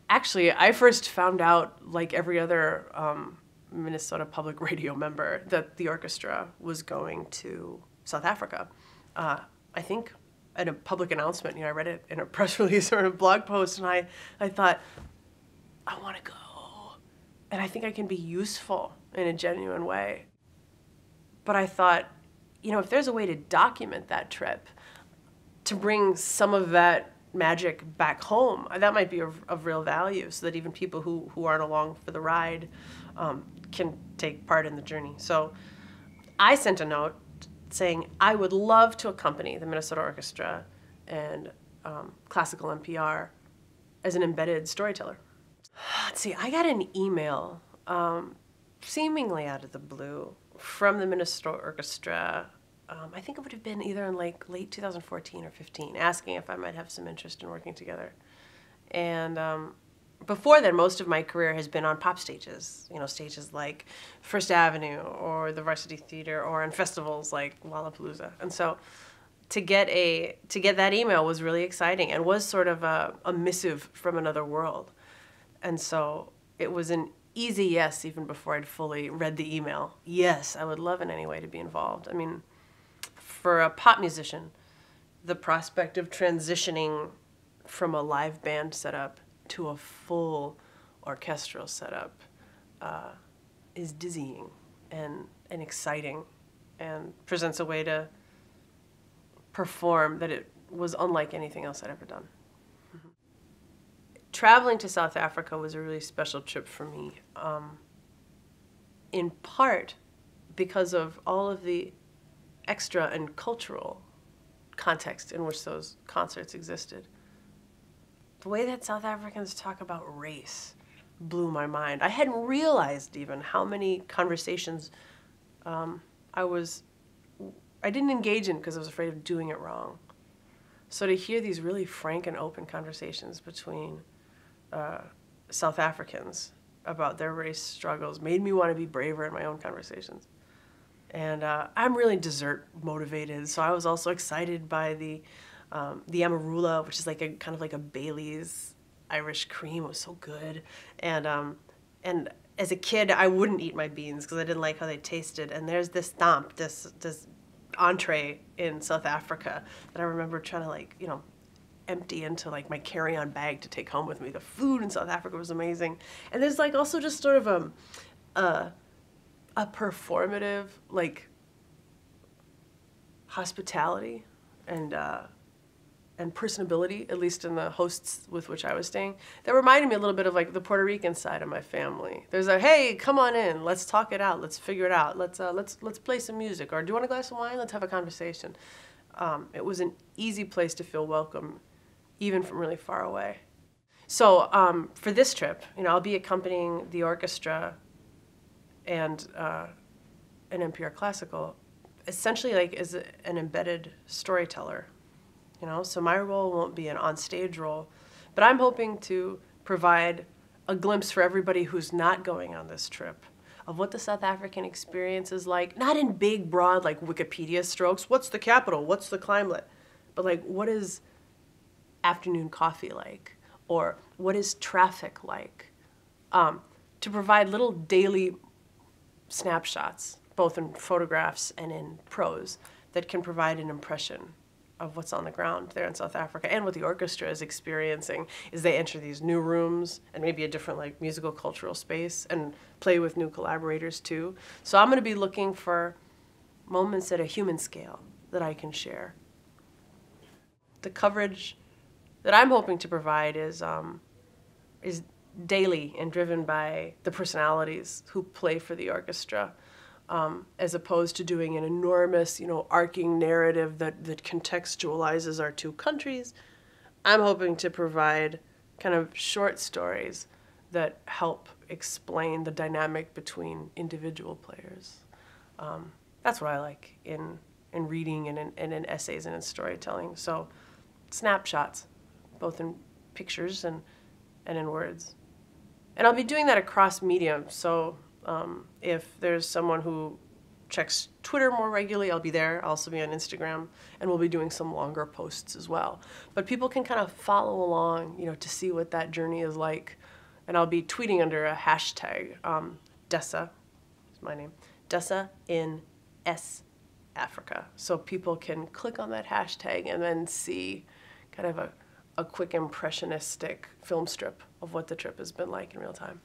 Actually, I first found out, like every other Minnesota Public Radio member, that the orchestra was going to South Africa. I think at a public announcement, I read it in a press release or in a blog post, and I thought, I want to go. And I think I can be useful in a genuine way. But I thought, if there's a way to document that trip, to bring some of that magic back home, that might be of real value, so that even people who aren't along for the ride can take part in the journey. So I sent a note saying I would love to accompany the Minnesota Orchestra and Classical MPR as an embedded storyteller. Let's see, I got an email seemingly out of the blue from the Minnesota Orchestra. I think it would have been either in like late 2014 or 15, asking if I might have some interest in working together. And before then, most of my career has been on pop stages, stages like First Avenue or the Varsity Theater, or on festivals like Lollapalooza. And so to get that email was really exciting, and was sort of a missive from another world. And so it was an easy yes, even before I'd fully read the email. Yes, I would love in any way to be involved. I mean, for a pop musician, the prospect of transitioning from a live band setup to a full orchestral setup is dizzying and exciting, and presents a way to perform that it was unlike anything else I'd ever done. Mm-hmm. Traveling to South Africa was a really special trip for me, in part because of all of the extra and cultural context in which those concerts existed. The way that South Africans talk about race blew my mind. I hadn't realized even how many conversations I didn't engage in because I was afraid of doing it wrong. So to hear these really frank and open conversations between South Africans about their race struggles made me want to be braver in my own conversations. And I'm really dessert motivated, so I was also excited by the amarula, which is like kind of like a Bailey's Irish cream. It was so good. And as a kid, I wouldn't eat my beans because I didn't like how they tasted. And there's this stamp, this entree in South Africa that I remember trying to empty into my carry-on bag to take home with me. The food in South Africa was amazing. And there's also just sort of a performative hospitality and personability, at least in the hosts with which I was staying, that reminded me a little bit of the Puerto Rican side of my family. There's hey, come on in, let's talk it out, let's figure it out, let's play some music, or do you want a glass of wine? Let's have a conversation. It was an easy place to feel welcome, even from really far away. So for this trip, I'll be accompanying the orchestra and an MPR classical, essentially as an embedded storyteller. So my role won't be an on-stage role, but I'm hoping to provide a glimpse for everybody who's not going on this trip of what the South African experience is like, not in big, broad, Wikipedia strokes, what's the capital, what's the climate, but what is afternoon coffee like, or what is traffic like, to provide little daily snapshots, both in photographs and in prose, that can provide an impression of what's on the ground there in South Africa, and what the orchestra is experiencing as they enter these new rooms and maybe a different musical cultural space, and play with new collaborators too. So I'm going to be looking for moments at a human scale that I can share. The coverage that I'm hoping to provide is daily and driven by the personalities who play for the orchestra, as opposed to doing an enormous, arcing narrative that contextualizes our two countries. I'm hoping to provide kind of short stories that help explain the dynamic between individual players. That's what I like in reading and in essays and in storytelling. So snapshots, both in pictures and in words. And I'll be doing that across mediums. So if there's someone who checks Twitter more regularly, I'll be there. I'll also be on Instagram, and we'll be doing some longer posts as well. But people can kind of follow along, to see what that journey is like. And I'll be tweeting under a hashtag, Dessa, is my name, Dessa in S Africa. So people can click on that hashtag and then see kind of a quick impressionistic film strip of what the trip has been like in real time.